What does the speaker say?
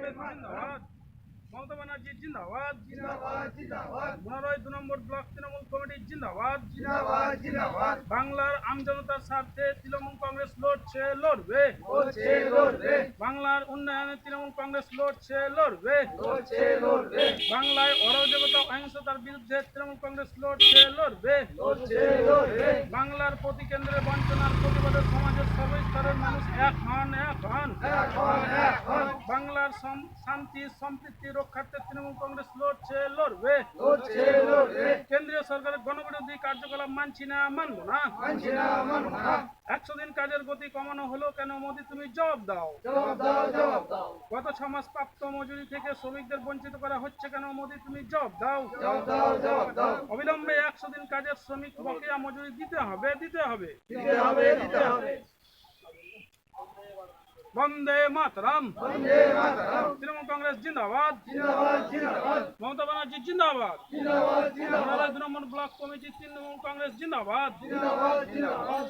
কংগ্রেস জিন্দাবাদ, মমতা ব্যানার্জি জিন্দাবাদ, জিন্দাবাদ জিন্দাবাদ মনোনয় 2 নম্বর ব্লক তৃণমূল কমিটি জিন্দাবাদ। জিন্দাবাদ জিন্দাবাদ বাংলার আমজনতার স্বার্থে তৃণমূল কংগ্রেস লড়ছে, লড়বে। লড়ছে লড়বে বাংলার উন্নয়নে তৃণমূল কংগ্রেস লড়ছে, লড়বে। লড়ছে লড়বে বাংলায় অরাজকতা অহিংসতার বিরুদ্ধে তৃণমূল কংগ্রেস লড়ছে, লড়বে। লড়ছে লড়বে বাংলার প্রতি কেন্দ্রে বঞ্চনার প্রতিবাদে সমাজের সর্বস্তরের মানুষ এক হন, এক হন। এখন এখন বাংলার শান্তি সম্প্রীতি রক্ষার্থে তৃণমূল কংগ্রেস লড়ছে, লড়বে। লড়ছে লড়বে কেন্দ্রীয় সরকারের গণবিরোধী কার্যকলাপ মানছি না, মানব না। মানছি না মানব না 100 দিন কাজের গতি কমানো হলো কেন, মোদী তুমি জবাব দাও। জবাব দাও জবাব দাও গত 6 মাস প্রাপ্ত মজুরি থেকে শ্রমিকদের বঞ্চিত করা হচ্ছে কেন, মোদী তুমি জবাব দাও। জবাব দাও জবাব দাও অবিলম্বে 100 দিন কাজের শ্রমিক বকেয়া মজুরি দিতে হবে, দিতে হবে। দিতে হবে দিতে হবে বন্দে মাতরম। বন্দে মাতরম তৃণমূল কংগ্রেস জিন্দাবাদ, জিন্দাবাদ জিন্দাবাদ মমতা ব্যানার্জি জিন্দাবাদ, জিন্দাবাদ জিন্দাবাদ মনোনয় 2 নম্বর ব্লক কমিটি তৃণমূল কংগ্রেস জিন্দাবাদ। জিন্দাবাদ জিন্দাবাদ